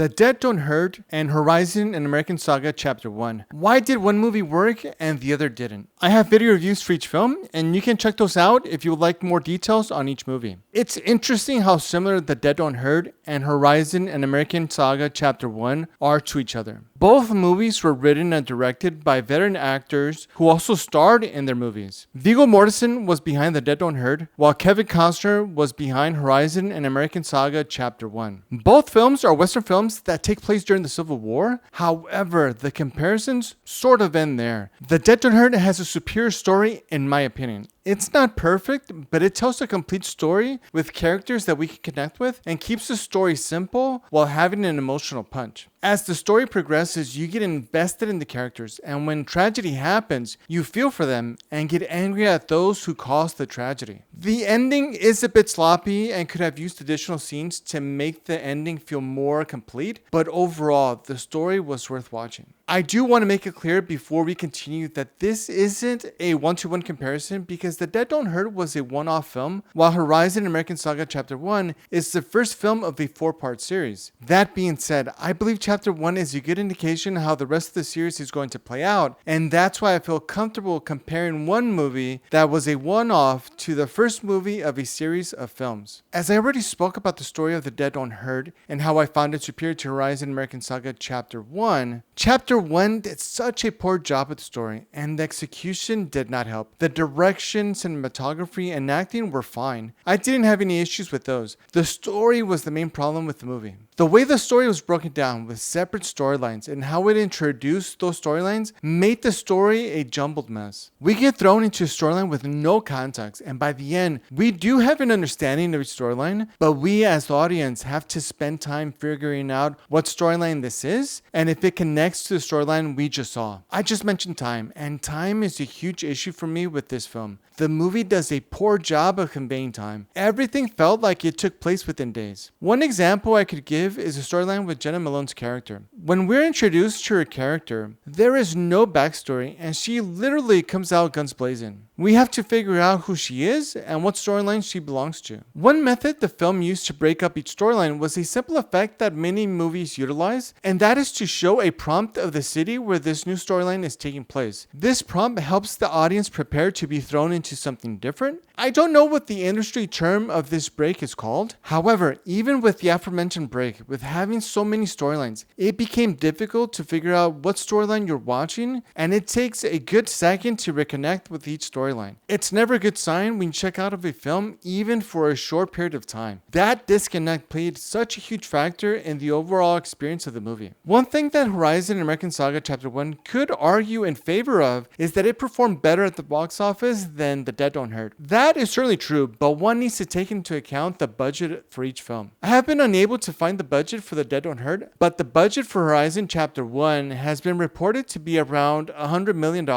The Dead Don't Hurt and Horizon and American Saga Chapter 1. Why did one movie work and the other didn't? I have video reviews for each film, and you can check those out if you would like more details on each movie. It's interesting how similar The Dead Don't Hurt and Horizon and American Saga Chapter 1 are to each other. Both movies were written and directed by veteran actors who also starred in their movies. Viggo Mortensen was behind The Dead Don't Hurt, while Kevin Costner was behind Horizon and American Saga Chapter 1. Both films are Western films that take place during the Civil War. However, the comparisons sort of end there. The Dead Don't Hurt has a superior story in my opinion. It's not perfect, but it tells a complete story with characters that we can connect with and keeps the story simple while having an emotional punch. As the story progresses, you get invested in the characters, and when tragedy happens, you feel for them and get angry at those who caused the tragedy. The ending is a bit sloppy and could have used additional scenes to make the ending feel more complete, but overall, the story was worth watching. I do want to make it clear before we continue that this isn't a one-to-one comparison because The Dead Don't Hurt was a one-off film, while Horizon American Saga Chapter 1 is the first film of a 4-part series. That being said, I believe Chapter 1 is a good indication of how the rest of the series is going to play out, and that's why I feel comfortable comparing one movie that was a one-off to the first movie of a series of films. As I already spoke about the story of The Dead Don't Hurt and how I found it superior to Horizon American Saga Chapter 1, Chapter 1 did such a poor job with the story, and the execution did not help. The direction, cinematography, and acting were fine. I didn't have any issues with those. The story was the main problem with the movie. The way the story was broken down with separate storylines and how it introduced those storylines made the story a jumbled mess. We get thrown into a storyline with no context, and by the end, we do have an understanding of each storyline, but we as the audience have to spend time figuring out what storyline this is and if it connects to the storyline we just saw. I just mentioned time, and time is a huge issue for me with this film. The movie does a poor job of conveying time. Everything felt like it took place within days. One example I could give is a storyline with Jenna Malone's character. When we're introduced to her character, there is no backstory and she literally comes out guns blazing. We have to figure out who she is and what storyline she belongs to. One method the film used to break up each storyline was a simple effect that many movies utilize, and that is to show a prompt of the city where this new storyline is taking place. This prompt helps the audience prepare to be thrown into something different. I don't know what the industry term of this break is called. However, even with the aforementioned break, with having so many storylines, it became difficult to figure out what storyline you're watching, and it takes a good second to reconnect with each storyline. It's never a good sign when you check out of a film, even for a short period of time. That disconnect played such a huge factor in the overall experience of the movie. One thing that Horizon American Saga Chapter 1 could argue in favor of is that it performed better at the box office than The Dead Don't Hurt. That is certainly true, but one needs to take into account the budget for each film. I have been unable to find the budget for The Dead Don't Hurt, but the budget for Horizon Chapter 1 has been reported to be around $100 million.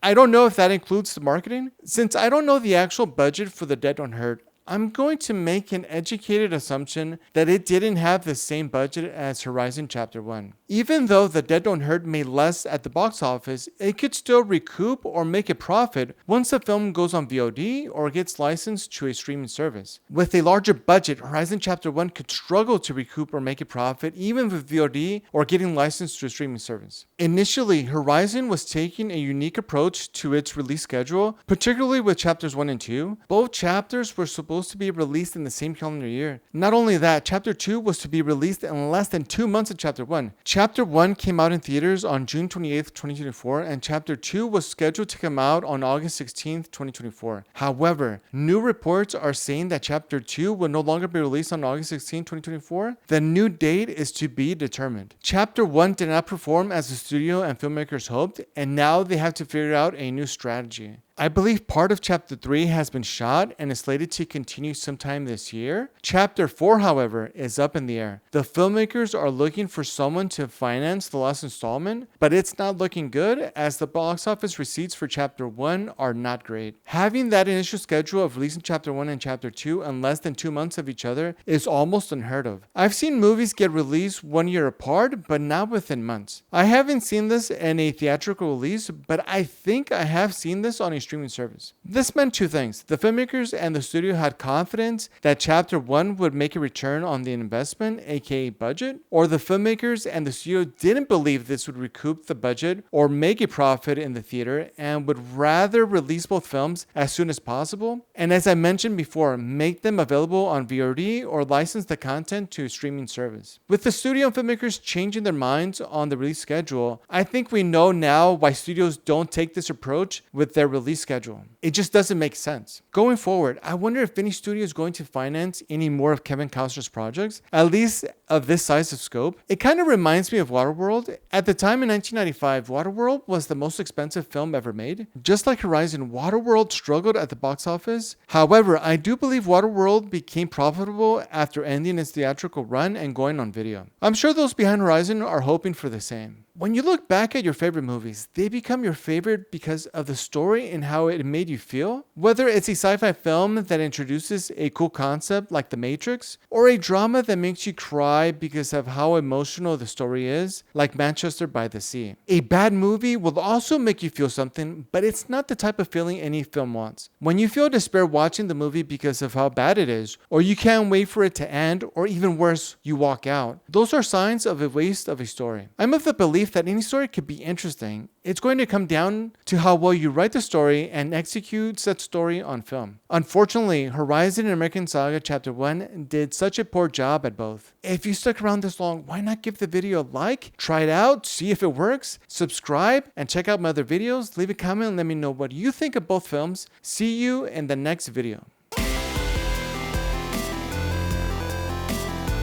I don't know if that includes the marketing. Since I don't know the actual budget for The Dead Don't Hurt, I'm going to make an educated assumption that it didn't have the same budget as Horizon Chapter 1. Even though The Dead Don't Hurt made less at the box office, it could still recoup or make a profit once the film goes on VOD or gets licensed to a streaming service. With a larger budget, Horizon Chapter 1 could struggle to recoup or make a profit even with VOD or getting licensed to a streaming service. Initially, Horizon was taking a unique approach to its release schedule, particularly with Chapters 1 and 2. Both chapters were supposed to be released in the same calendar year. Not only that, Chapter 2 was to be released in less than 2 months of Chapter 1. Chapter 1 came out in theaters on June 28th, 2024, and Chapter 2 was scheduled to come out on August 16th, 2024. However, new reports are saying that Chapter 2 will no longer be released on August 16th, 2024. The new date is to be determined. Chapter 1 did not perform as the studio and filmmakers hoped, and now they have to figure out a new strategy. I believe part of Chapter 3 has been shot and is slated to continue sometime this year. Chapter 4, however, is up in the air. The filmmakers are looking for someone to finance the last installment, but it's not looking good as the box office receipts for Chapter 1 are not great. Having that initial schedule of releasing Chapter 1 and Chapter 2 in less than 2 months of each other is almost unheard of. I've seen movies get released 1 year apart, but not within months. I haven't seen this in a theatrical release, but I think I have seen this on a streaming service. This meant two things. The filmmakers and the studio had confidence that Chapter 1 would make a return on the investment, aka budget, or the filmmakers and the studio didn't believe this would recoup the budget or make a profit in the theater and would rather release both films as soon as possible. And as I mentioned before, make them available on VOD or license the content to a streaming service. With the studio and filmmakers changing their minds on the release schedule, I think we know now why studios don't take this approach with their release schedule. It just doesn't make sense. Going forward, I wonder if any studio is going to finance any more of Kevin Costner's projects, at least of this size of scope. It kind of reminds me of Waterworld. At the time in 1995, Waterworld was the most expensive film ever made. Just like Horizon, Waterworld struggled at the box office. However, I do believe Waterworld became profitable after ending its theatrical run and going on video. I'm sure those behind Horizon are hoping for the same. When you look back at your favorite movies, they become your favorite because of the story and how it made you feel. Whether it's a sci-fi film that introduces a cool concept like The Matrix, or a drama that makes you cry because of how emotional the story is, like Manchester by the Sea. A bad movie will also make you feel something, but it's not the type of feeling any film wants. When you feel despair watching the movie because of how bad it is, or you can't wait for it to end, or even worse, you walk out, those are signs of a waste of a story. I'm of the belief that any story could be interesting. It's going to come down to how well you write the story and execute said story on film. Unfortunately, Horizon and American Saga Chapter 1 did such a poor job at both. If you stuck around this long, why not give the video a like, try it out, see if it works, subscribe, and check out my other videos. Leave a comment and let me know what you think of both films. See you in the next video.